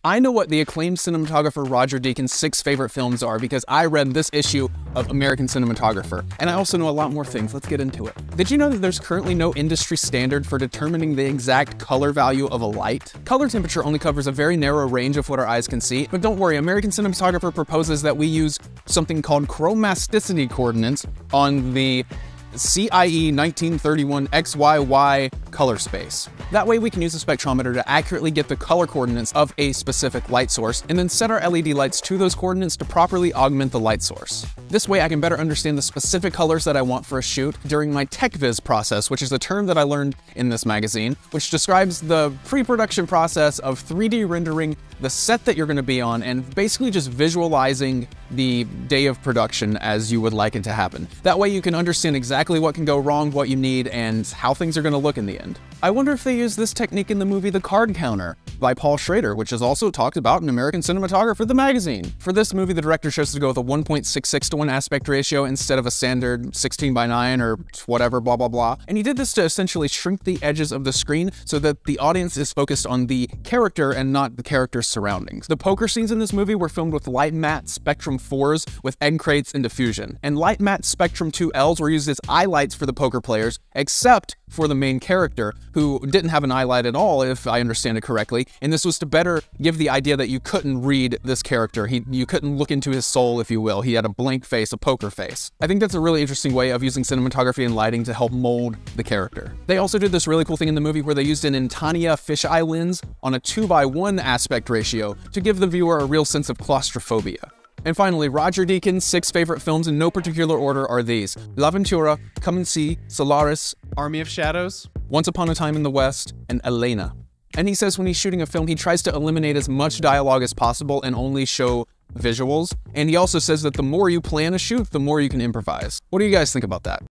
I know what the acclaimed cinematographer Roger Deakins' 6 favorite films are because I read this issue of American Cinematographer, and I also know a lot more things. Let's get into it. Did you know that there's currently no industry standard for determining the exact color value of a light? Color temperature only covers a very narrow range of what our eyes can see, but don't worry, American Cinematographer proposes that we use something called chromasticity coordinates on the CIE 1931 XYY color space. That way we can use a spectrometer to accurately get the color coordinates of a specific light source and then set our LED lights to those coordinates to properly augment the light source. This way I can better understand the specific colors that I want for a shoot during my TechViz process, which is a term that I learned in this magazine, which describes the pre-production process of 3D rendering the set that you're going to be on and basically just visualizing the day of production as you would like it to happen. That way you can understand exactly what can go wrong, what you need, and how things are going to look in the end. I wonder if they use this technique in the movie The Card Counter by Paul Schrader, which is also talked about in American Cinematographer, the magazine. For this movie, the director chose to go with a 1.66:1 aspect ratio instead of a standard 16:9 or whatever, blah, blah, blah. And he did this to essentially shrink the edges of the screen so that the audience is focused on the character and not the character's surroundings. The poker scenes in this movie were filmed with light matte Spectrum 4s with egg crates and diffusion. And light matte Spectrum 2Ls were used as eye lights for the poker players, except for the main character, who didn't have an eye light at all, if I understand it correctly. And this was to better give the idea that you couldn't read this character. You couldn't look into his soul, if you will. He had a blank face, a poker face. I think that's a really interesting way of using cinematography and lighting to help mold the character. They also did this really cool thing in the movie where they used an Intania fisheye lens on a 2:1 aspect ratio to give the viewer a real sense of claustrophobia. And finally, Roger Deakins' 6 favorite films in no particular order are these: L'Avventura, Come and See, Solaris, Army of Shadows, Once Upon a Time in the West, and Elena. And he says when he's shooting a film, he tries to eliminate as much dialogue as possible and only show visuals. And he also says that the more you plan a shoot, the more you can improvise. What do you guys think about that?